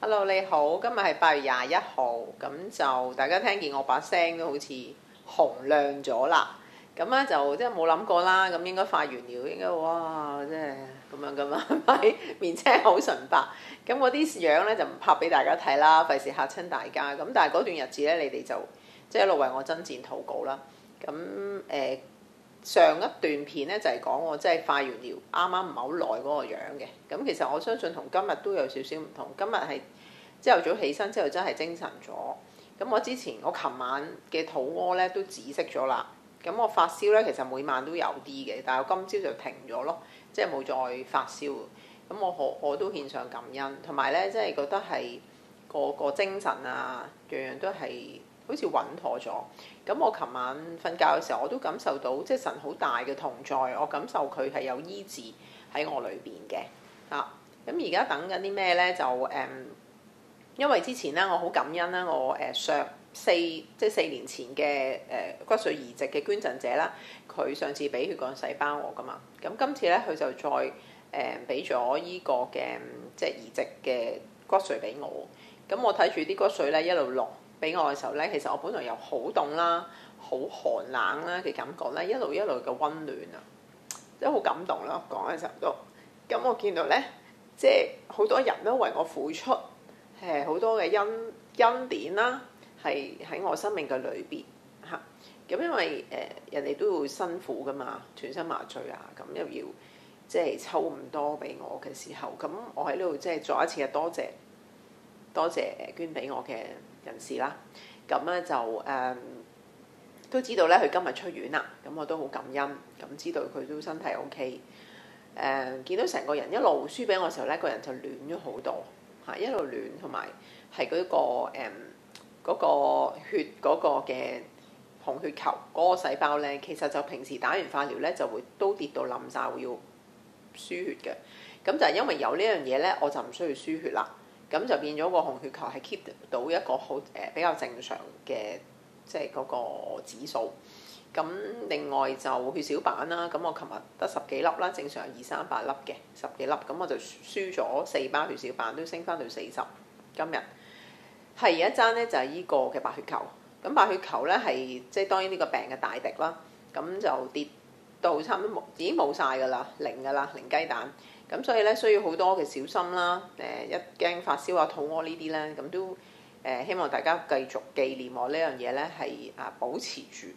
Hello，你好，今日係8月21號，咁就大家聽見我把聲都好似洪亮咗啦。咁咧就即係冇諗過啦，咁應該化完療應該哇，即係咁樣噶嘛，係咪？面青好純白，咁嗰啲樣咧就唔拍俾大家睇啦，費事嚇親大家。咁但係嗰段日子咧，你哋就即係一路為我征戰禱告啦。咁上一段片咧就係講我即係化完療，啱啱唔係好耐嗰個樣嘅。咁其實我相信同今日都有少少唔同。今日係朝頭早起身之後真係精神咗。咁我琴晚嘅肚屙咧都止息咗啦。咁我發燒咧其實每晚都有啲嘅，但係我今朝就停咗咯，即係冇再發燒。咁我都獻上感恩，同埋咧即係覺得係個精神啊，樣樣都係好似穩妥咗。咁我琴晚瞓覺嘅時候，我都感受到即係神好大嘅同在，我感受佢係有醫治喺我裏邊嘅嚇。咁而家等緊啲咩咧？就因為之前咧我好感恩啦，我4年前嘅骨髓移植嘅捐贈者啦，佢上次俾血幹細胞我噶嘛，咁今次咧佢就再俾咗依個嘅即係移植嘅骨髓俾我。咁我睇住啲骨髓咧一路落俾我嘅時候咧，其實我本來又好凍啦、好寒冷啦嘅感覺咧，一路嘅溫暖啊，即係好感動啦。講嘅時候都咁，我見到咧即係好多人都為我付出，好多嘅恩典啦，係喺我生命嘅裏邊嚇。咁因為人哋都會辛苦噶嘛，全身麻醉啊，咁又要即係抽咁多俾我嘅時候，咁我喺呢度即係再一次嘅多謝捐俾我嘅人士啦。咁咧就都知道咧佢今日出院啦，咁我都好感恩，咁知道佢都身體 OK。見到成個人一路輸俾我嘅時候咧，個人就暖咗好多嚇，一路暖，同埋係嗰個血嗰個嘅紅血球嗰個細胞咧，其實就平時打完化療咧就會都跌到冧晒，會要輸血嘅。咁就係因為有呢樣嘢咧，我就唔需要輸血啦。咁就變咗個紅血球係 keep 到一個好比較正常嘅即係嗰個指數。咁另外就血小板啦，咁我琴日得10幾粒啦，正常200-300粒嘅10幾粒，咁我就輸咗4包血小板，都升翻到40。今日係一爭咧就係呢個嘅白血球。咁白血球咧係即係當然呢個病嘅大敵啦，咁就跌到差唔多已經冇晒㗎啦，零㗎啦，零雞蛋。咁所以咧需要好多嘅小心啦。一驚發燒啊、肚屙呢啲咧，咁都希望大家繼續紀念我呢樣嘢咧，係保持住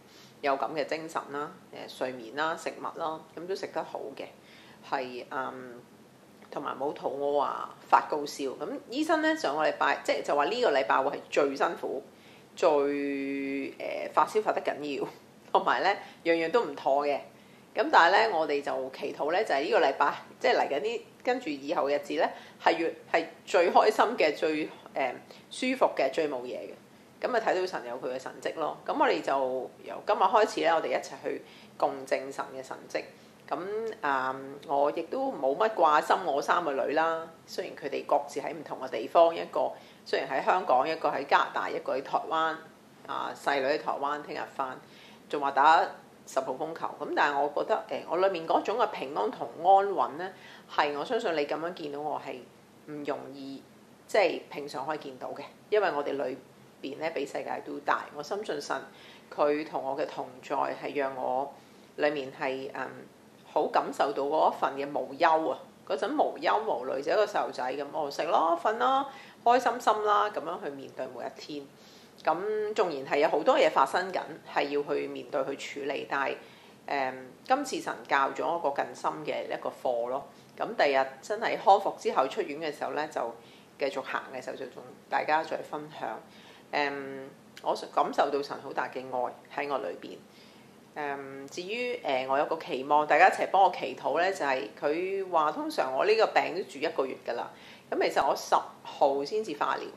有咁嘅精神啦、睡眠啦、食物啦，咁都食得好嘅，係同埋冇肚屙啊、發高燒。咁醫生咧上個禮拜即係就話呢個禮拜會係最辛苦、最發燒發得緊要，同埋咧樣樣都唔妥嘅。咁但係咧，我哋就祈禱咧，就係呢個禮拜，即係嚟緊啲跟住以後嘅日子咧，係最開心嘅、最舒服嘅、最冇嘢嘅。咁啊睇到神有佢嘅神蹟咯。咁我哋就由今日開始咧，我哋一齊去共證神嘅神蹟。咁我亦都冇乜掛心我3個女啦。雖然佢哋各自喺唔同嘅地方，一個雖然喺香港，一個喺加拿大，一個喺台灣。細女喺台灣，聽日返，仲話打10號風球。咁但係我覺得我裏面嗰種嘅平安同安穩咧，係我相信你咁樣見到我係唔容易，即係平常可以見到嘅，因為我哋裏邊咧比世界都大。我深信神佢同我嘅同在係讓我裏面係好感受到嗰一份嘅無憂啊！嗰陣無憂無慮，就一個細路仔咁，我食咯、瞓啦、開心心啦，咁樣去面對每一天。咁縱然係有好多嘢發生緊，係要去面對去處理，但係今次神教咗我個更深嘅一個課咯。咁第日真係康復之後出院嘅時候咧，就繼續行嘅時候就同大家再分享。我感受到神好大嘅愛喺我裏邊。至於我有個期望，大家一齊幫我祈禱咧，就係佢話通常我呢個病都住1個月㗎啦。咁其實我10號先至化療。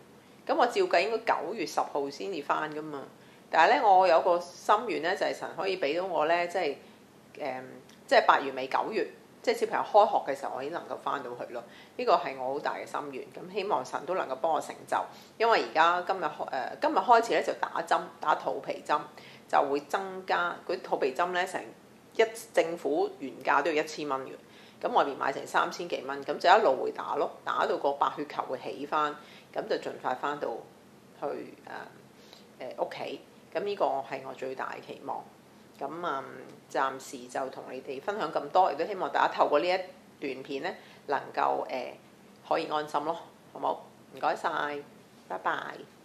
咁我照計應該9月10號先至返㗎嘛，但係咧我有個心願咧，就係神可以俾到我咧，即係8月尾9月，即係小朋友開學嘅時候，我已經能夠返到去咯。呢個係我好大嘅心願，咁希望神都能夠幫我成就。因為而家今日開始咧就打肚皮針，就會增加嗰啲肚皮針咧，政府原價都要1000蚊嘅。咁外面買成3000幾蚊，咁就一路會打咯，打到個白血球會起翻，咁就盡快翻到去屋企。咁呢個係我最大嘅期望。咁暫時就同你哋分享咁多，亦都希望大家透過呢一段片咧，能夠可以安心咯，好冇？唔該晒，拜拜。